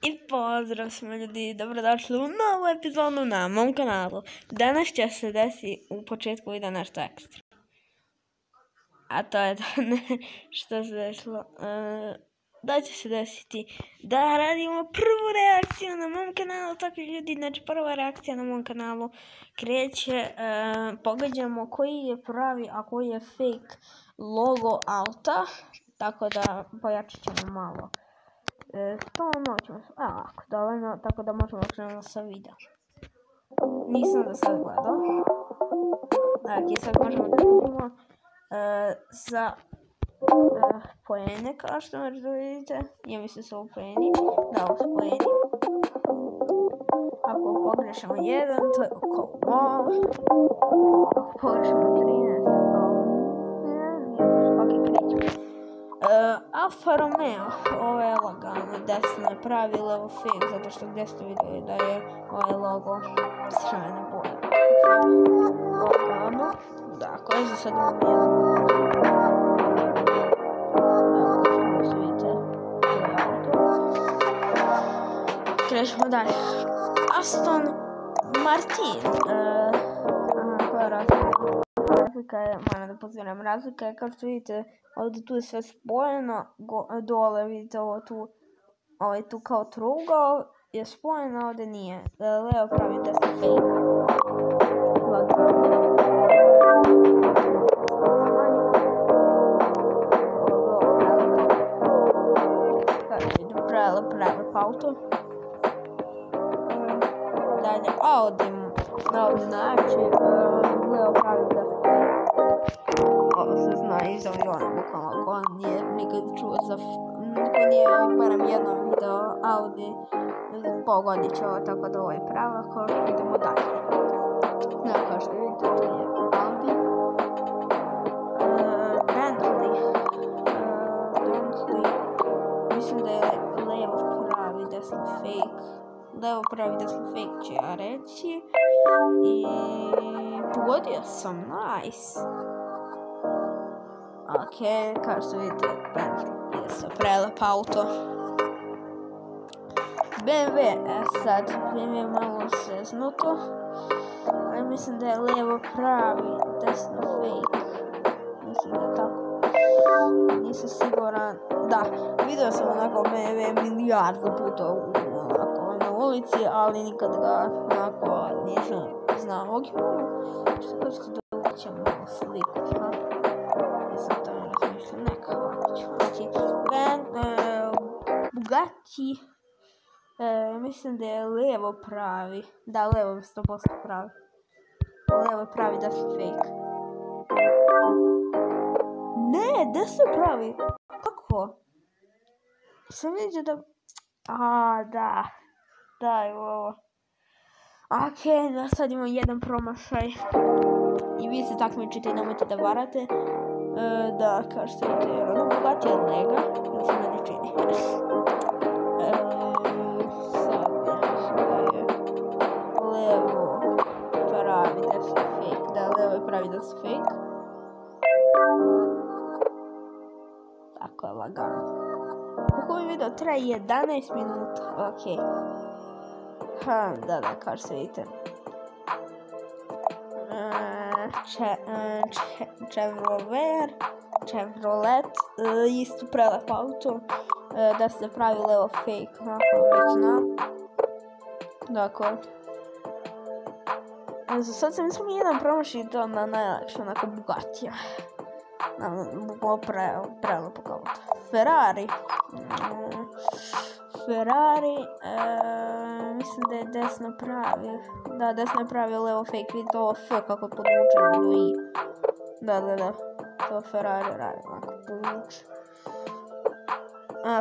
I pozdrav smo ljudi, dobrodošli u novu epizodu na mom kanalu. Danas će se desiti u početku videa nešto ekstra. A to je što se desilo. Da će se desiti da radimo prvu reakciju na mom kanalu. Tako ljudi, znači prva reakcija na mom kanalu kreće. Pogađamo koji je pravi, a koji je fake logo auta. Tako da pojačat ćemo malo. Ovako, dovoljno, tako da možemo krenuti sa video. Nisam da sad gledao. Znači, sad možemo da vidimo za poene, kao što možete da vidite. Ja mislim su ovo poeni. Da, ovo su poeni. Ako pogrešamo 1, to je kao malo. Ako pogrešamo 13, to je kao Alfa Romeo, ovo je lagano, desno je pravi, levo fake, zato što gdje ste vidjeli da je ovaj logo strane boje. Lagano, da, koji za sad imamo jedan. Krećemo dalje. Aston Martin. Koja je razlika je, moram da poziram, razlika je kao što vidite, ovdje tu je sve spojeno, dole vidite ovo tu, ovaj tu kao trougao je spojeno, ovdje nije. Levo pravi desno fake. Prelep auto. Dalje Audi najjači, levo pravi desno fake. Ovo se zna iz aviona, bukvalno, ko nije nikad čuo za... Ko nije barem jednom video Audi, pogodit će ovo, tako da ovo je pravo, ako idemo dalje. Kao što vidite, to je Audi. Bentley, mislim da je levo pravi desno fake. Levo pravi desno fake će ja reći. I pogodio sam, nice. Ok, kao što vidite, Bentley je sve prelep auto. BMW, sad BMW je malo seznuto. Ali mislim da je levo pravi, desno fake. Mislim da je tako. Nisam siguran. Da, vidio sam onako BMW milijardu puta na ulici, ali nikad ga onako nisam znao. Ok, što kao što dovućem malo sliku, ha? Nisam to razmišljam, neka ovako ću. Znači, Bugatti, mislim da je levo pravi. Da, levo je 100% pravi. Levo pravi, desno fake. Ne, desno pravi. Kako? Sam vidio da... da. Da, evo ovo. Ok, da sad imamo jedan promašaj. I vi se takmičite i nemojte da varate. Da, kao što vidite, jer ono Bugatti od njega. Jer se meni čini. Sad je levo pravi desno fake. Da, levo je pravi desno fake. Tako je lagano. Kako mi video traje 11 minuta. Ok. Da, kao što vidite. Chevrolet, isto prelep auto. Da se pravi levo fake, onako već znam. Dakle. Za sad sam mislim jedan promašaj to na najlakše, onako Bugatija. Prelepog auta. Ferrari, mislim da je desno pravi. Da, desno je pravi, levo fake. Vidite ovo F kako je podvučeno do I. Da. To Ferrari radi, onako podvuče.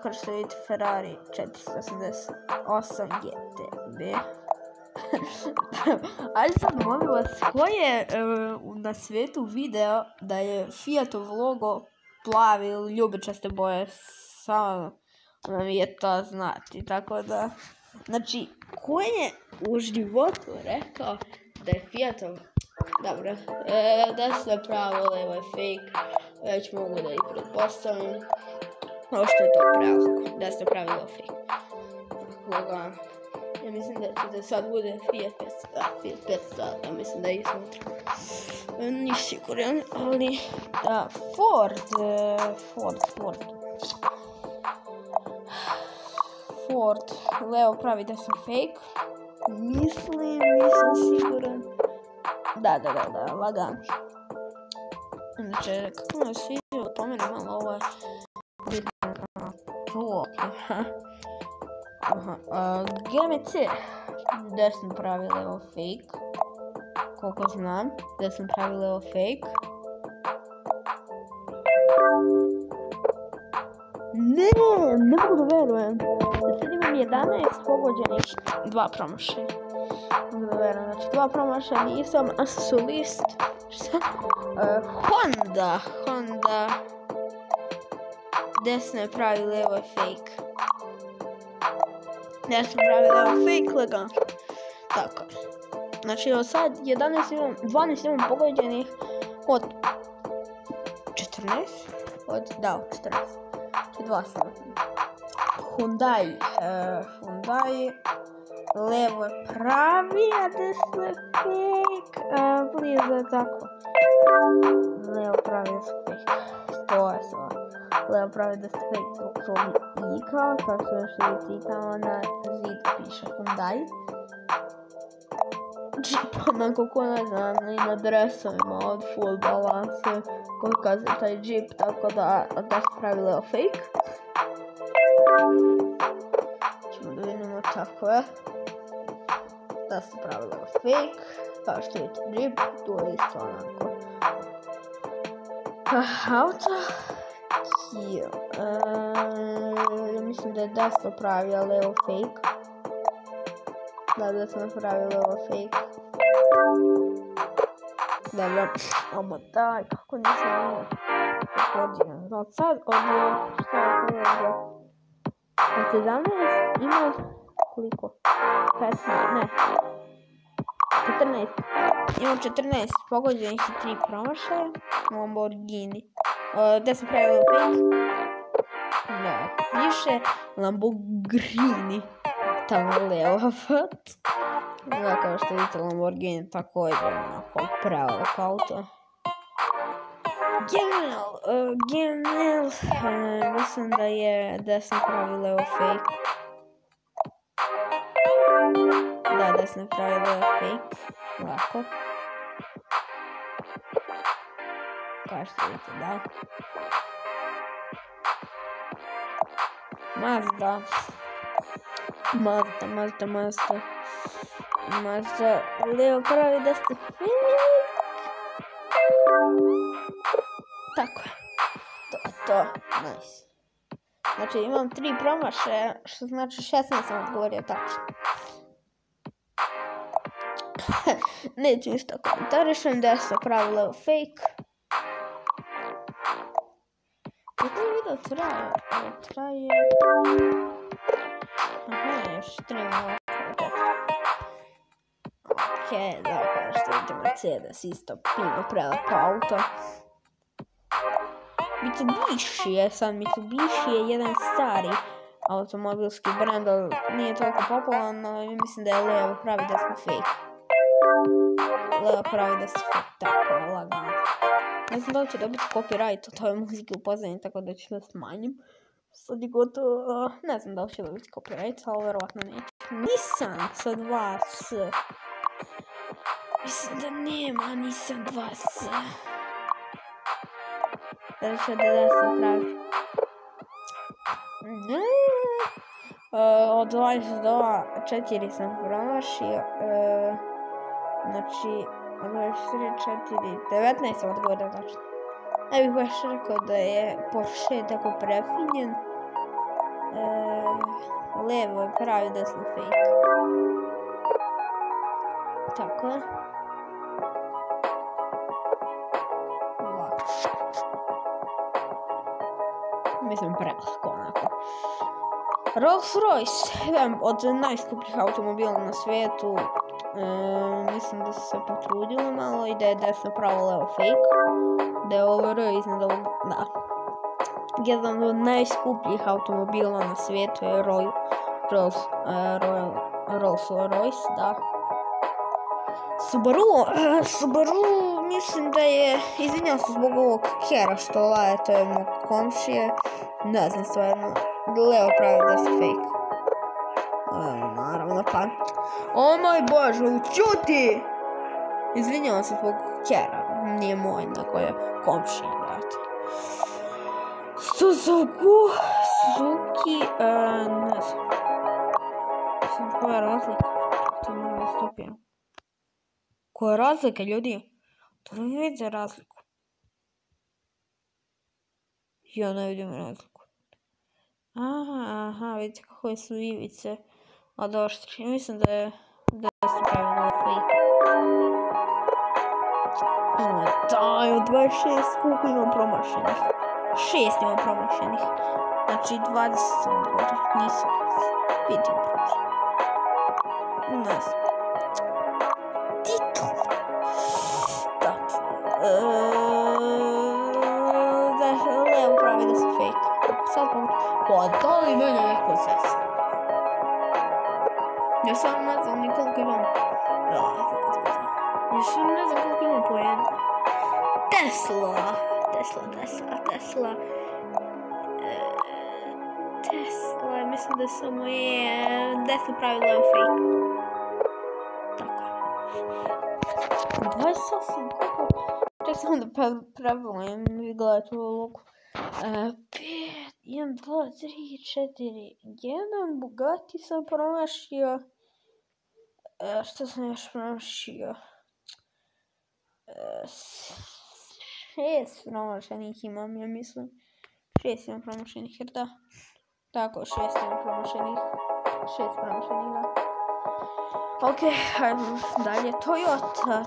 Kao što vidite, Ferrari 488 GTB. Ajde sad molim vas, ko je na svijetu video da je Fiatov logo plavi ili ljubičaste boje? Samo mi je to znati, tako da... Znači, ko je u životu rekao da je Fiatov... Dobro, desno je pravo, levo je fake, već mogu da i pretpostavim. Ovo što je to pravo, desno je pravo, levo fake. lagano. Ja mislim da sad bude Fiat 500, ja mislim da je iznutra. Nisi siguran, ali da, Ford, levo pravi desno fake. Nisam siguran. Da, lagano. Znači, kako me sviđa, pomeni malo ovo to. GMC, desno pravi levo fake. Koliko znam, desno pravi levo fake. Ne mogu da verujem. Sad imam 11 pogođenih, 2 promašaja. Ne mogu da verujem, znači 2 promašaja nisam, a su list. Šta? Honda. Desno je pravi, levo je fake. Desno pravi, levo fake, lagano. Tako. Znači od sad 12 imam pogođenih od 14. Od 14. 2 sam. Hyundai, levo je pravi, a desno je fake. Bliže tako. Levo pravi, desno fake. To je sva. Levo pravi, desno fake. To mi ika, kao što još vidite tamo na zidu piše Hyundai. Jeep, onako ko ne znam, i na dresovima od full balanse koji kazuje taj Jeep, tako da se pravi levo fake. Ćemo da vidimo tako je. Da se pravi levo fake, kao što vidite Jeep, tu je isto onako. Auto, Kia, ja mislim da je desno pravi, a levo fake. Da sam napravila levo fake. Dobro, obo daj, kako nisam ovo pogodio. Od sad, šta je ovo? Od 17 ima koliko? 15, ne. 14. Imam 14 pogođenih i 3 promašaja. Lamborghini. Gde sam pravila fake? Ne, piše Lamborghini. Tamo levo fat. Da, kao što vidite Lamborghini također onako pravo auto. General, mislim da je desno pravi levo fake. Da, desno pravi levo fake. Ovako. Kao što vidite, da. Mazda, levo pravi desno fake. Tako je. To, nice. Znači imam 3 promašaja, što znači 16 sam odgovorio tačno. Neću ništa komentarišem, desno pravi levo fake. Kako video traje? Aha, još 3 minuta. Okej, da, kao što vidite Mercedes, isto pino prelepo auto. Mitsubishi je jedan stari automobilski brand, ali nije toliko popularan, ali mislim da je levo pravi desno fake. Levo pravi desno fake, tako je lagano. Ne znam da li će dobiti copyright od ove muzike u pozadini, tako da ću da smanjim. Sad je gotovo, ne znam da li će dobiti copyright, ali verovatno neće. Nissan sa 2 S. Mislim da nema Nissan 2 S. Znači da desno pravi. Od 22 sam promašio. Znači, od 24, 4, 19 sam odgovorio tačno. Ne bih baš rekao da je Porsche tako prefinjen. Levo je pravi, desno fake. Tako je. Mislim prelako onako. Rolls Royce, jedan od najskupljih automobila na svijetu. Mislim da su se potrudili malo i da je desno pravo levo fake. Da je OVR iznad ovog, da. Jedan od najskupljih automobila na svijetu je Rolls Royce, da. Subaru, mislim da je, izvinjam se zbog ovog kjera što laje, to je moj komšije, ne znam stvarno, Leo pravi da su fake. Naravno, pa. O moj Bože, učuti! Izvinjam se zbog kjera, nije moj, nego je komšije, brate. Suzuki, ne znam. Mislim, koja je razlika? To moram da stopim. Koja je razlika, ljudi? To ne vidite razliku. Ja ne vidim razliku. Aha, vidite kako su ivice od oštri. Mislim da su pravili fake. Ima daj, od 26 koliko imam promašenih. 6 imam promašenih. Znači 20 sam odgovorio. Nisam 20. Vidim promašenih. Ne znam. Leo pravi da su fake. Sad pa da li mene neko sesa? Ja sam ne znam ni koliko imam. Ja sam ne znam koliko imam poena. Tesla, mislim da samo je 10 pravila fake. Tako. 28, kako? Ček sam da prebrojim, vi gledajte ovu logu. 5, 1, 2, 3, 4, 1, Bugatti sam promašio. Što sam još promašio? 6 promašenih imam, ja mislim. 6 imam promašenih, jer da. Tako, 6 imam promašenih. 6 promašenih, da. Ok, hajde dalje. Toyota.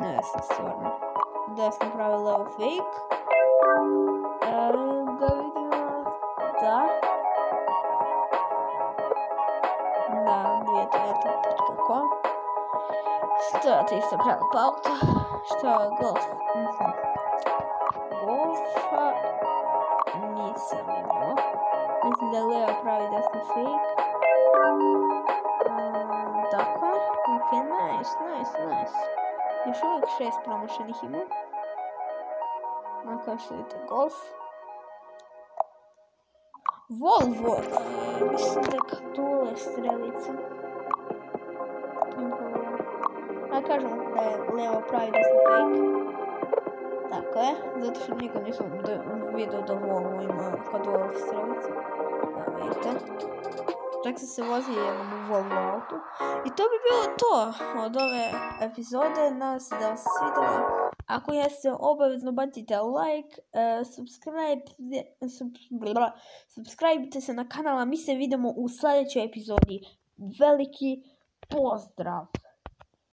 Ne znam stvarno. Da sam pravila u fake. Da vidimo. Da. Da, bude Toyota.com. Što je to isto pravila pa auto? Što je Golf? Golfa nisam imao. Mislim da Leo pravi da sam fake. Tako. Ok, nice. Još uvijek 6 promašenih imam. Kao što vidite, Golf. Volvo. Mislim da je kadule strelica. Kažem da je Leo pravi da sam fake. Tako je, zato što nikad nisam vidio da Volvo ima kadule strelice. Da vidite. Čak se vozi jednom u Volvo autu. I to bi bilo to od ove epizode. Nadam se da vas se svidjela. Ako jeste, obavezno bacite like, subscribe se na kanal, a mi se vidimo u sljedećoj epizodi. Veliki pozdrav!